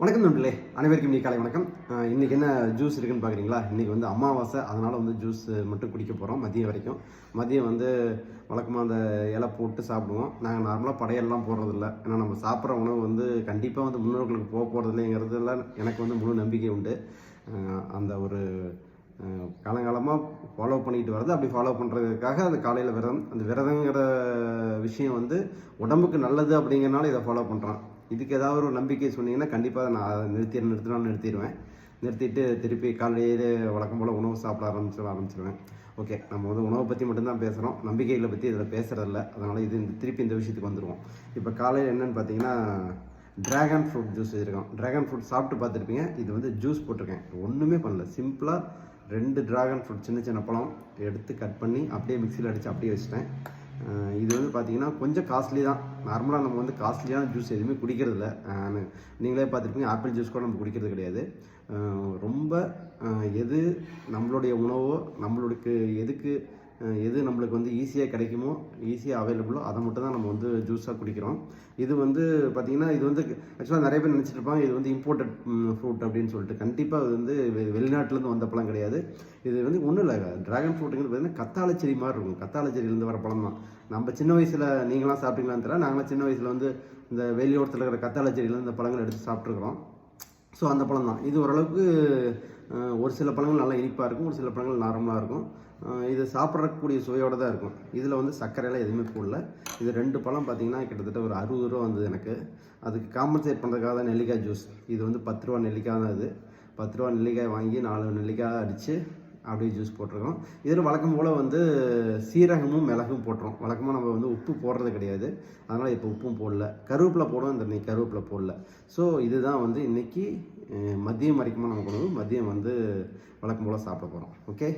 வணக்கம் நண்பர்களே, அனைவருக்கும் இன்னைக்கு காலை வணக்கம். இன்னைக்கு என்ன ஜூஸ் இருக்குன்னு பார்க்குறீங்களா? இன்னைக்கு வந்து அமாவாசை, அதனால் வந்து ஜூஸ் மட்டும் குடிக்க போகிறோம் மதியம் வரைக்கும். மதியம் வந்து வழக்கமாக அந்த இலை போட்டு சாப்பிடுவோம். நாங்கள் நார்மலாக படையெல்லாம் போடுறதில்ல. ஏன்னா நம்ம சாப்பிட்ற உணவு வந்து கண்டிப்பாக வந்து முன்னோர்களுக்கு போகிறதில்லைங்கிறதுல எனக்கு வந்து முழு நம்பிக்கை உண்டு. அந்த ஒரு காலங்காலமாக ஃபாலோ பண்ணிட்டு வரது. அப்படி ஃபாலோ பண்ணுறதுக்காக அந்த காலையில் விரதம், அந்த விரதங்கிற விஷயம் வந்து உடம்புக்கு நல்லது அப்படிங்கிறனால இதை ஃபாலோ பண்ணுறோம். இதுக்கு ஏதாவது ஒரு நம்பிக்கை சொன்னீங்கன்னா கண்டிப்பாக நான் அதை நிறுத்தினாலும் நிறுத்திடுவேன். நிறுத்திட்டு திருப்பி காலையிலே வழக்கம் போல் உணவு சாப்பிட ஆரம்பிச்சிடுவேன். ஓகே, நம்ம வந்து உணவை பற்றி மட்டும்தான் பேசுகிறோம், நம்பிக்கைகளை பற்றி இதில் பேசுகிறதில்ல. அதனால் திருப்பி இந்த விஷயத்துக்கு வந்துடுவோம். இப்போ காலையில் என்னென்னு பார்த்தீங்கன்னா, ட்ராகன் ஃப்ரூட் ஜூஸ் வச்சுருக்கோம். ட்ராகன் ஃப்ரூட் சாப்பிட்டு பார்த்துருப்பீங்க. இது வந்து ஜூஸ் போட்டிருக்கேன், ஒன்றுமே பண்ணல. சிம்பிளாக 2 ட்ராகன் ஃப்ரூட் சின்ன சின்ன பழம் எடுத்து கட் பண்ணி அப்படியே மிக்சியில் அடித்து அப்படியே வச்சுட்டேன். இது வந்து பார்த்திங்கன்னா கொஞ்சம் காஸ்ட்லி தான். நார்மலாக நம்ம வந்து காஸ்ட்லியான ஜூஸ் எதுவுமே குடிக்கிறதில்ல. நீங்களே பார்த்துருப்பீங்க, ஆப்பிள் ஜூஸ் கூட நம்ம குடிக்கிறது கிடையாது. ரொம்ப எது நம்மளுடைய உணவோ, நம்மளுக்கு எது நம்மளுக்கு வந்து ஈஸியாக கிடைக்குமோ, ஈஸியாக அவைலபிளோ அதை மட்டும் தான் நம்ம வந்து ஜூஸாக குடிக்கிறோம். இது வந்து பார்த்திங்கன்னா, இது வந்து ஆக்சுவலாக நிறைய பேர் நினச்சிட்டு இருப்பாங்க இது வந்து இம்போர்ட்டட் ஃப்ரூட் அப்படின்னு சொல்லிட்டு. கண்டிப்பாக இது வந்து வெளிநாட்டிலேருந்து வந்த பழம் கிடையாது. இது வந்து ஒன்றும் இல்லை, ட்ராகன் ஃப்ரூட்டுங்கிறது பார்த்திங்கன்னா கத்தாழை செடி மாதிரி இருக்கும். கத்தாழை செடியிலேருந்து வர பழம் தான். நம்ம சின்ன வயசில் நீங்களாம் சாப்பிட்டீங்களான்னு தெரியல, நாங்களாம் சின்ன வயசில் வந்து இந்த வெளியோரத்தில் இருக்கிற கத்தாழை செடியிலேருந்து இந்த பழங்கள் எடுத்து சாப்பிட்ருக்குறோம். ஸோ அந்த பழம் தான் இது. ஓரளவுக்கு ஒரு சில பழங்கள் நல்லா இனிப்பாக இருக்கும், ஒரு சில பழங்கள் நார்மலாக இருக்கும். இது சாப்பிட்றக்கூடிய சுவையோடு தான் இருக்கும். இதில் வந்து சர்க்கரையெல்லாம் எதுவுமே போடல. இது 2 பழம் பார்த்திங்கன்னா கிட்டத்தட்ட ஒரு 60 ரூபா வந்தது எனக்கு. அதுக்கு காம்பன்சேட் பண்ணுறதுக்காக தான் நெல்லிக்காய் ஜூஸ். இது வந்து 10 ரூபா நெல்லிக்காய் தான். இது 10 ரூபா நெல்லிக்காய் வாங்கி 4 நெல்லிக்காய் அடித்து அப்படியே ஜூஸ் போட்டிருக்கோம். இதில் வழக்கம் போல் வந்து சீரகமும் மிளகும் போட்டுரும். வழக்கமாக நம்ம வந்து உப்பு போடுறது கிடையாது, அதனால் இப்போ உப்பும் போடல. கருவேப்பிலை போடுவோம், இந்த இன்னைக்கு கருவேப்பிலை போடல. ஸோ இதுதான் வந்து இன்றைக்கி மதியம் வரைக்குமா நமக்கு உணவு. மதியம் வந்து வழக்கம் போல் சாப்பிட போகிறோம். ஓகே.